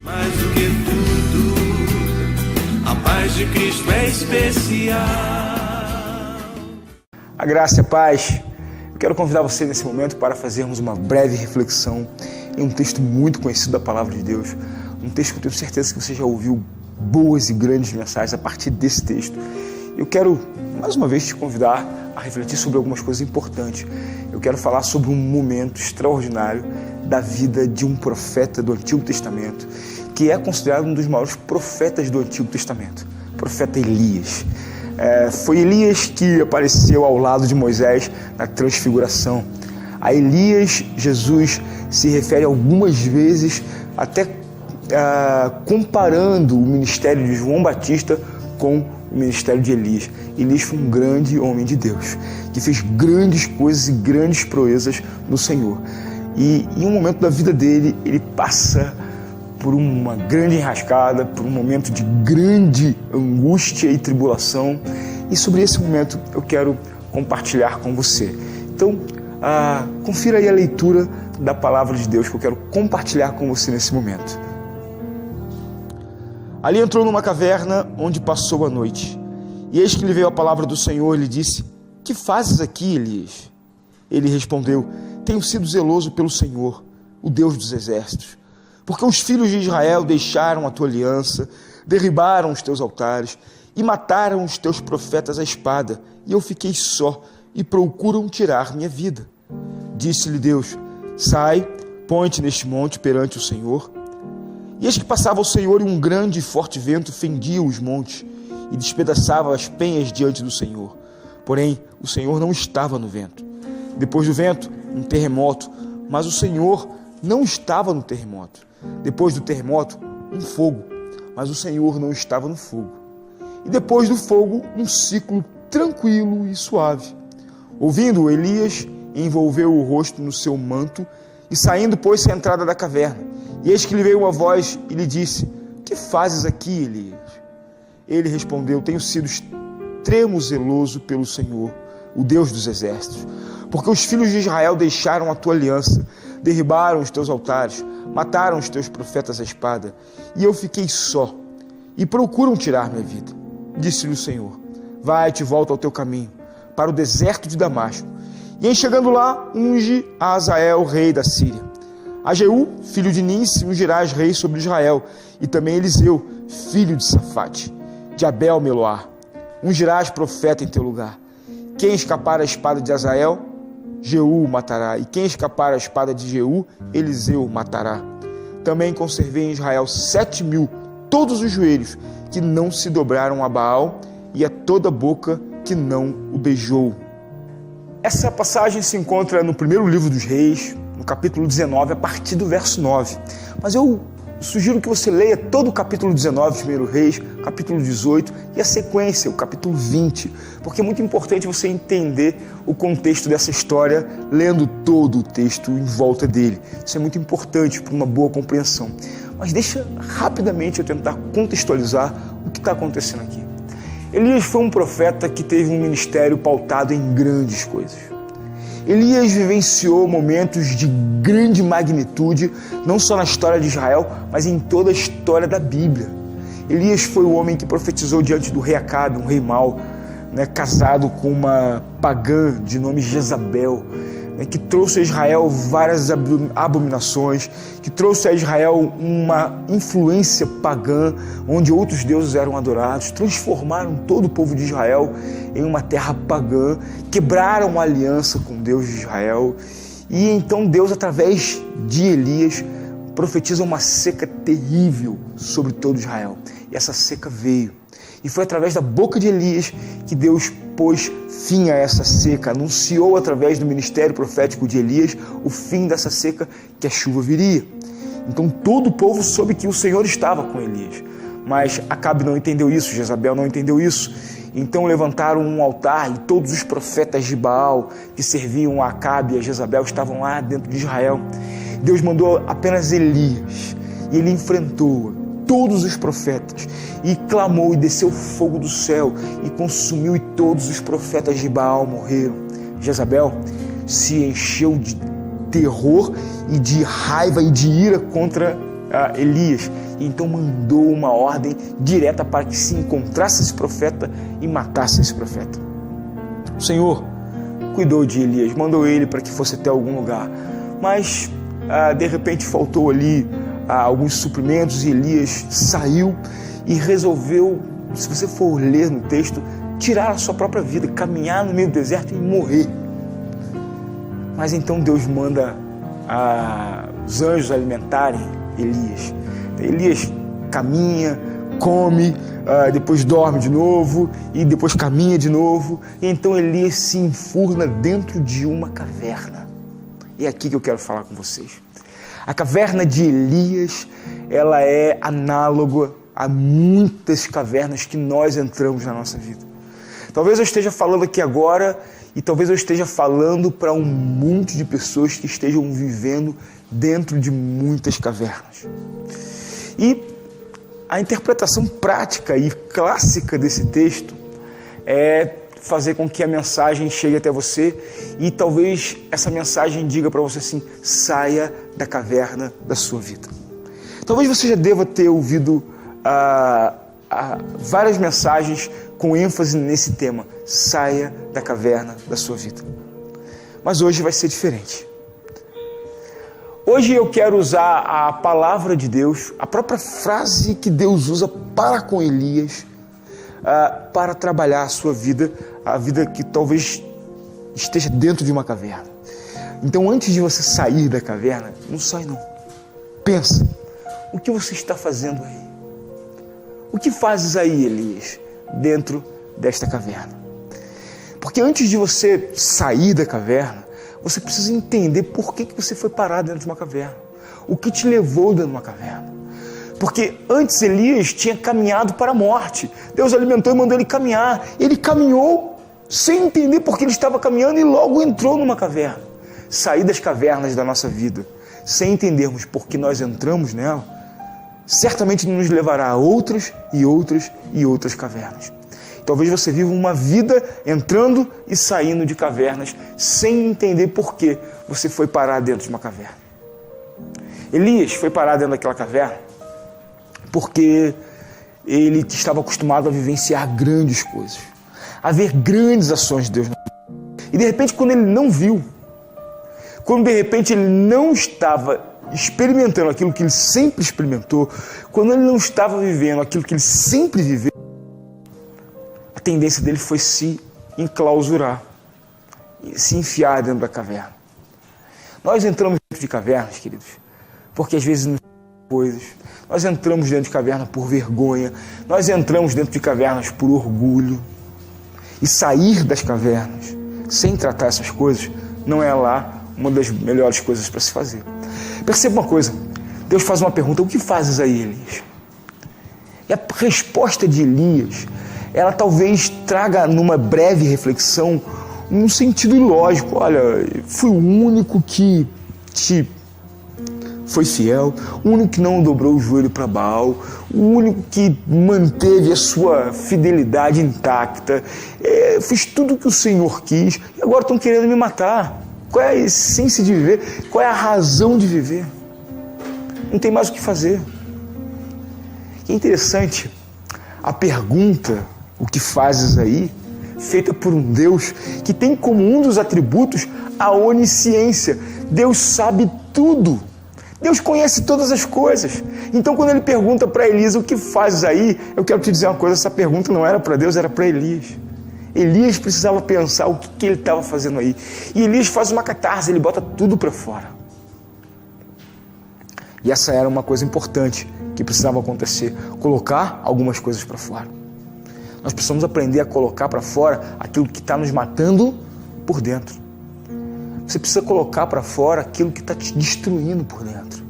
Mais do que tudo, a paz de Cristo é especial. A graça e a paz. Eu quero convidar você nesse momento para fazermos uma breve reflexão em um texto muito conhecido da Palavra de Deus. Um texto que eu tenho certeza que você já ouviu boas e grandes mensagens a partir desse texto. Eu quero, mais uma vez, te convidar a refletir sobre algumas coisas importantes. Eu quero falar sobre um momento extraordinário da vida de um profeta do Antigo Testamento, que é considerado um dos maiores profetas do Antigo Testamento, o profeta Elias. Foi Elias que apareceu ao lado de Moisés na transfiguração. A Elias, Jesus se refere algumas vezes, até comparando o ministério de João Batista com o ministério de Elias. Elias foi um grande homem de Deus, que fez grandes coisas e grandes proezas no Senhor. E em um momento da vida dele, ele passa por uma grande enrascada, por um momento de grande angústia e tribulação. E sobre esse momento eu quero compartilhar com você. Então, confira aí a leitura da Palavra de Deus que eu quero compartilhar com você nesse momento. Ali entrou numa caverna onde passou a noite. E eis que lhe veio a palavra do Senhor e lhe disse: Que fazes aqui, Elias? Ele respondeu: Tenho sido zeloso pelo Senhor, o Deus dos exércitos, porque os filhos de Israel deixaram a tua aliança, derribaram os teus altares e mataram os teus profetas à espada, e eu fiquei só, e procuram tirar minha vida. Disse-lhe Deus: Sai, põe-te neste monte perante o Senhor. E eis que passava o Senhor, e um grande e forte vento fendia os montes e despedaçava as penhas diante do Senhor. Porém, o Senhor não estava no vento. Depois do vento, um terremoto, mas o Senhor não estava no terremoto. Depois do terremoto, um fogo, mas o Senhor não estava no fogo. E depois do fogo, um ciclo tranquilo e suave. Ouvindo, Elias envolveu o rosto no seu manto e saindo pôs-se à entrada da caverna. E eis que lhe veio uma voz e lhe disse: Que fazes aqui, Elias? Ele respondeu: Tenho sido extremo zeloso pelo Senhor, o Deus dos exércitos, porque os filhos de Israel deixaram a tua aliança, derribaram os teus altares, mataram os teus profetas à espada, e eu fiquei só, e procuram tirar minha vida. Disse-lhe o Senhor: Vai-te, volta ao teu caminho, para o deserto de Damasco, e em chegando lá, unge a Azael, rei da Síria. A Jeú, filho de Ninsi, ungirás rei sobre Israel, e também Eliseu, filho de Safate, de Abel-Meloá, ungirás profeta em teu lugar. Quem escapar à espada de Azael, Jeú o matará, e quem escapar à espada de Jeú, Eliseu o matará. Também conservei em Israel 7.000, todos os joelhos, que não se dobraram a Baal, e a toda boca que não o beijou. Essa passagem se encontra no primeiro livro dos Reis, no capítulo 19, a partir do verso 9. Mas eu sugiro que você leia todo o capítulo 19 de 1 Reis, capítulo 18 e a sequência, o capítulo 20, porque é muito importante você entender o contexto dessa história lendo todo o texto em volta dele. Isso é muito importante para uma boa compreensão. Mas deixa rapidamente eu tentar contextualizar o que está acontecendo aqui. Elias foi um profeta que teve um ministério pautado em grandes coisas. Elias vivenciou momentos de grande magnitude, não só na história de Israel, mas em toda a história da Bíblia. Elias foi o homem que profetizou diante do rei Acabe, um rei mau, casado com uma pagã de nome Jezabel, que trouxe a Israel várias abominações, que trouxe a Israel uma influência pagã, onde outros deuses eram adorados, transformaram todo o povo de Israel em uma terra pagã, quebraram a aliança com Deus de Israel, e então Deus, através de Elias, profetiza uma seca terrível sobre todo Israel, e essa seca veio. E foi através da boca de Elias que Deus pôs fim a essa seca, anunciou através do ministério profético de Elias o fim dessa seca, que a chuva viria. Então todo o povo soube que o Senhor estava com Elias, mas Acabe não entendeu isso, Jezabel não entendeu isso. Então levantaram um altar e todos os profetas de Baal que serviam a Acabe e a Jezabel estavam lá dentro de Israel. Deus mandou apenas Elias e ele enfrentou todos os profetas e clamou e desceu fogo do céu e consumiu, e todos os profetas de Baal morreram. Jezabel se encheu de terror e de raiva e de ira contra Elias, E então mandou uma ordem direta para que se encontrasse esse profeta e matasse esse profeta. O Senhor cuidou de Elias, mandou ele para que fosse até algum lugar, mas de repente faltou ali alguns suprimentos e Elias saiu e resolveu, se você for ler no texto, tirar a sua própria vida, caminhar no meio do deserto e morrer. Mas então Deus manda os anjos alimentarem Elias. Elias caminha, come, depois dorme de novo e depois caminha de novo. E então Elias se enfurna dentro de uma caverna. E é aqui que eu quero falar com vocês. A caverna de Elias, ela é análoga a muitas cavernas que nós entramos na nossa vida. Talvez eu esteja falando aqui agora e talvez eu esteja falando para um monte de pessoas que estejam vivendo dentro de muitas cavernas. E a interpretação prática e clássica desse texto é fazer com que a mensagem chegue até você e talvez essa mensagem diga para você assim: saia da caverna da sua vida. Talvez você já deva ter ouvido várias mensagens com ênfase nesse tema: saia da caverna da sua vida. Mas hoje vai ser diferente. Hoje eu quero usar a palavra de Deus, a própria frase que Deus usa para com Elias, para trabalhar a sua vida, a vida que talvez esteja dentro de uma caverna. Então, antes de você sair da caverna, não sai não. Pensa, o que você está fazendo aí? O que fazes aí, Elias, dentro desta caverna? Porque antes de você sair da caverna, você precisa entender por que você foi parar dentro de uma caverna. O que te levou dentro de uma caverna? Porque antes Elias tinha caminhado para a morte. Deus alimentou e mandou ele caminhar. Ele caminhou sem entender por que ele estava caminhando e logo entrou numa caverna. Sair das cavernas da nossa vida sem entendermos por que nós entramos nela, certamente nos levará a outras e outras e outras cavernas. Talvez você viva uma vida entrando e saindo de cavernas sem entender por que você foi parar dentro de uma caverna. Elias foi parar dentro daquela caverna porque ele estava acostumado a vivenciar grandes coisas, a ver grandes ações de Deus. E de repente, quando ele não viu, quando de repente ele não estava experimentando aquilo que ele sempre experimentou, quando ele não estava vivendo aquilo que ele sempre viveu, a tendência dele foi se enclausurar, se enfiar dentro da caverna. Nós entramos dentro de cavernas, queridos, porque às vezes não coisas. Nós entramos dentro de caverna por vergonha, nós entramos dentro de cavernas por orgulho. E sair das cavernas sem tratar essas coisas não é lá uma das melhores coisas para se fazer. Perceba uma coisa, Deus faz uma pergunta: o que fazes aí, Elias? E a resposta de Elias, ela talvez traga numa breve reflexão um sentido ilógico. Olha, fui o único que te foi fiel, o único que não dobrou o joelho para Baal, o único que manteve a sua fidelidade intacta, fiz tudo o que o Senhor quis e agora estão querendo me matar. Qual é a essência de viver? Qual é a razão de viver? Não tem mais o que fazer. E é interessante a pergunta: o que fazes aí? Feita por um Deus que tem como um dos atributos a onisciência. Deus sabe tudo. Deus conhece todas as coisas. Então, quando ele pergunta para Elias: o que fazes aí? Eu quero te dizer uma coisa: essa pergunta não era para Deus, era para Elias. Elias precisava pensar o que ele estava fazendo aí. E Elias faz uma catarse, ele bota tudo para fora. E essa era uma coisa importante que precisava acontecer: colocar algumas coisas para fora. Nós precisamos aprender a colocar para fora aquilo que está nos matando por dentro. Você precisa colocar para fora aquilo que está te destruindo por dentro.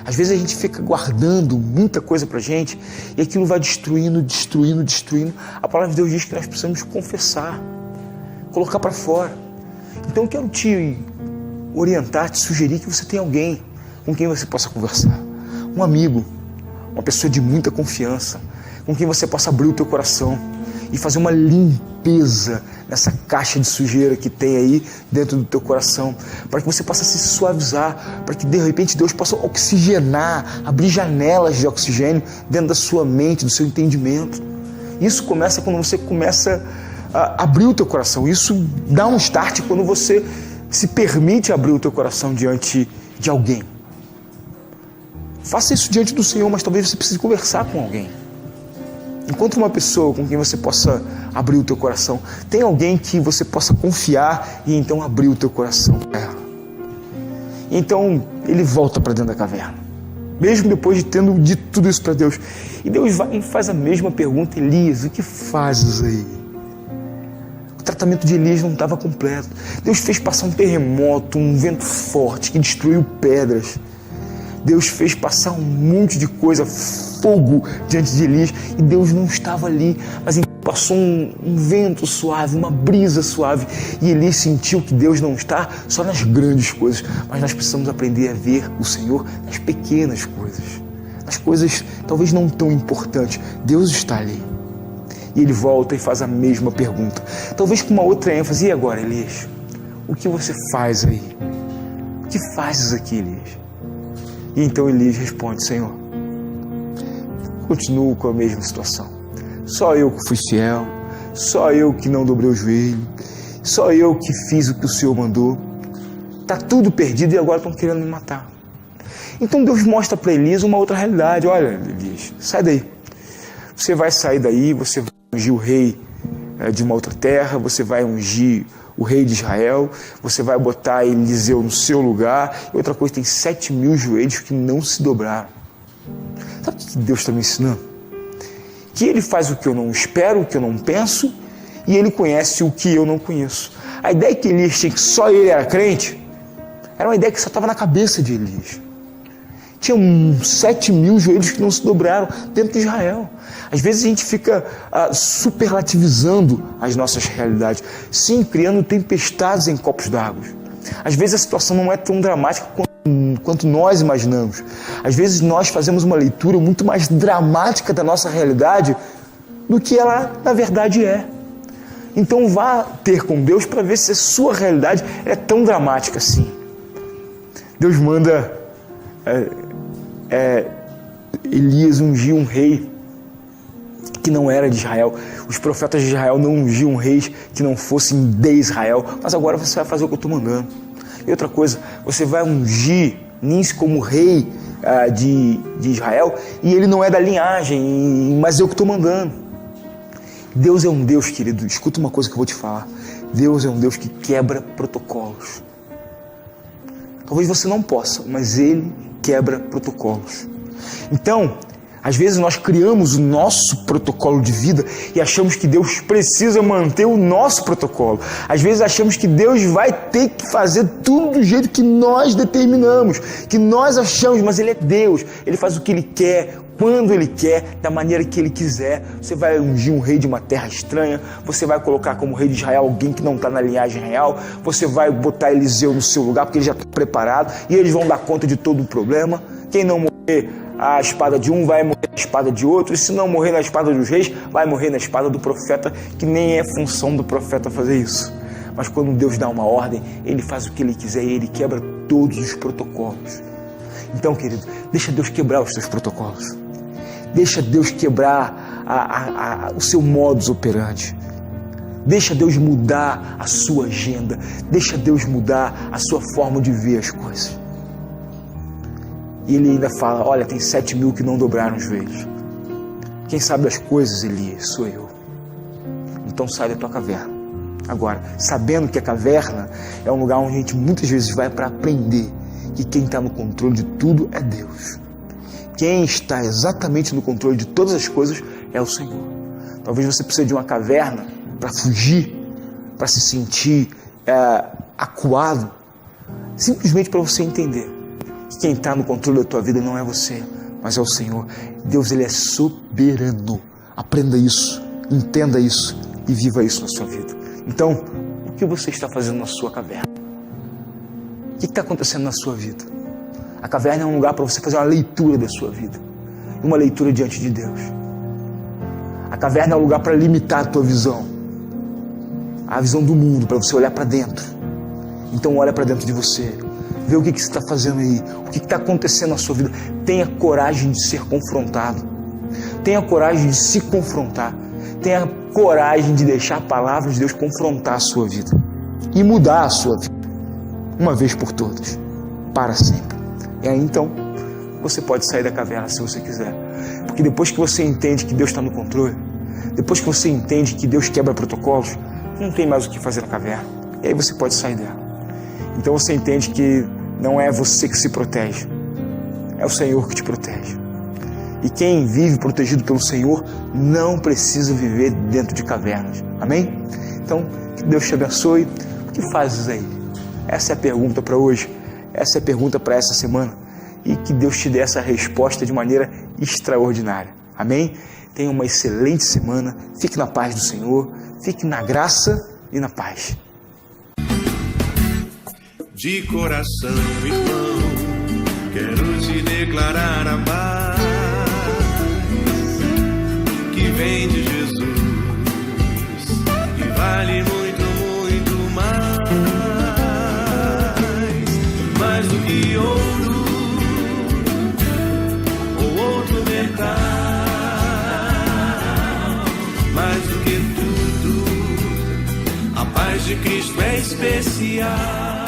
Às vezes a gente fica guardando muita coisa para a gente e aquilo vai destruindo. A palavra de Deus diz que nós precisamos confessar, colocar para fora. Então eu quero te orientar, te sugerir que você tenha alguém com quem você possa conversar. Um amigo, uma pessoa de muita confiança, com quem você possa abrir o teu coração e fazer uma limpeza nessa caixa de sujeira que tem aí dentro do teu coração, para que você possa se suavizar, para que de repente Deus possa oxigenar, abrir janelas de oxigênio dentro da sua mente, do seu entendimento. Isso começa quando você começa a abrir o teu coração. Isso dá um start quando você se permite abrir o teu coração diante de alguém. Faça isso diante do Senhor, mas talvez você precise conversar com alguém. Encontre uma pessoa com quem você possa abrir o teu coração. Tem alguém que você possa confiar e então abrir o teu coração para ela. Então ele volta para dentro da caverna, mesmo depois de tendo dito tudo isso para Deus. E Deus vai e faz a mesma pergunta: Elias, o que fazes aí? O tratamento de Elias não estava completo. Deus fez passar um terremoto, um vento forte que destruiu pedras. Deus fez passar um monte de coisa, fogo diante de Elias, e Deus não estava ali, mas passou um vento suave, uma brisa suave, e Elias sentiu que Deus não está só nas grandes coisas, mas nós precisamos aprender a ver o Senhor nas pequenas coisas, nas coisas talvez não tão importantes. Deus está ali. E ele volta e faz a mesma pergunta, talvez com uma outra ênfase: e agora, Elias? O que você faz aí? O que fazes aqui, Elias? E então Elias responde: Senhor, continuo com a mesma situação. Só eu que fui fiel, só eu que não dobrei o joelho, só eu que fiz o que o Senhor mandou. Está tudo perdido e agora estão querendo me matar. Então Deus mostra para Elias uma outra realidade. Olha, Elias, sai daí. Você vai sair daí, você vai ungir o rei de uma outra terra, você vai ungir o rei de Israel, você vai botar Eliseu no seu lugar. E outra coisa, tem 7.000 joelhos que não se dobraram. Sabe o que Deus está me ensinando? Que Ele faz o que eu não espero, o que eu não penso, e Ele conhece o que eu não conheço. A ideia que Elias tinha, que só ele era crente, era uma ideia que só estava na cabeça de Elias. Tinha 7.000 joelhos que não se dobraram dentro de Israel. Às vezes a gente fica superlativizando as nossas realidades, sim, criando tempestades em copos d'água. Às vezes a situação não é tão dramática quanto nós imaginamos. Às vezes nós fazemos uma leitura muito mais dramática da nossa realidade do que ela na verdade é. Então vá ter com Deus para ver se a sua realidade é tão dramática assim. Deus manda Elias ungir um rei que não era de Israel. Os profetas de Israel não ungiam reis que não fossem de Israel. Mas agora você vai fazer o que eu estou mandando. E outra coisa, você vai ungir Ninsi como rei de Israel, e ele não é da linhagem, mas eu que estou mandando. Deus é um Deus, querido, escuta uma coisa que eu vou te falar. Deus é um Deus que quebra protocolos. Talvez você não possa, mas Ele quebra protocolos. Então, às vezes nós criamos o nosso protocolo de vida e achamos que Deus precisa manter o nosso protocolo. Às vezes achamos que Deus vai ter que fazer tudo do jeito que nós determinamos, que nós achamos, mas Ele é Deus. Ele faz o que Ele quer, quando Ele quer, da maneira que Ele quiser. Você vai ungir um rei de uma terra estranha, você vai colocar como rei de Israel alguém que não está na linhagem real, você vai botar Eliseu no seu lugar porque ele já está preparado e eles vão dar conta de todo o problema. Quem não morrer a espada de um vai morrer na espada de outro, e se não morrer na espada dos reis, vai morrer na espada do profeta, que nem é função do profeta fazer isso. Mas quando Deus dá uma ordem, Ele faz o que Ele quiser e Ele quebra todos os protocolos. Então, querido, deixa Deus quebrar os seus protocolos. Deixa Deus quebrar o seu modus operandi. Deixa Deus mudar a sua agenda. Deixa Deus mudar a sua forma de ver as coisas. E ele ainda fala: olha, tem 7.000 que não dobraram os joelhos. Quem sabe das coisas, Elias, sou eu. Então sai da tua caverna. Agora, sabendo que a caverna é um lugar onde a gente muitas vezes vai para aprender que quem está no controle de tudo é Deus. Quem está exatamente no controle de todas as coisas é o Senhor. Talvez você precise de uma caverna para fugir, para se sentir acuado, simplesmente para você entender que quem está no controle da tua vida não é você, mas é o Senhor. Deus, Ele é soberano. Aprenda isso, entenda isso e viva isso na sua vida. Então, o que você está fazendo na sua caverna? O que está acontecendo na sua vida? A caverna é um lugar para você fazer uma leitura da sua vida, uma leitura diante de Deus. A caverna é um lugar para limitar a tua visão, a visão do mundo, para você olhar para dentro. Então olha para dentro de você, vê o que você está fazendo aí, o que está acontecendo na sua vida. Tenha coragem de ser confrontado, tenha coragem de se confrontar, tenha coragem de deixar a palavra de Deus confrontar a sua vida e mudar a sua vida, uma vez por todas, para sempre. E aí então você pode sair da caverna se você quiser, porque depois que você entende que Deus está no controle, depois que você entende que Deus quebra protocolos, não tem mais o que fazer na caverna, e aí você pode sair dela. Então você entende que não é você que se protege, é o Senhor que te protege. E quem vive protegido pelo Senhor não precisa viver dentro de cavernas. Amém? Então, que Deus te abençoe. O que fazes aí? Essa é a pergunta para hoje. Essa é a pergunta para essa semana. E que Deus te dê essa resposta de maneira extraordinária. Amém? Tenha uma excelente semana. Fique na paz do Senhor. Fique na graça e na paz. De coração, irmão, quero te declarar a paz que vem de Jesus, que vale muito, muito mais do que ouro ou outro metal, mais do que tudo, a paz de Cristo é especial.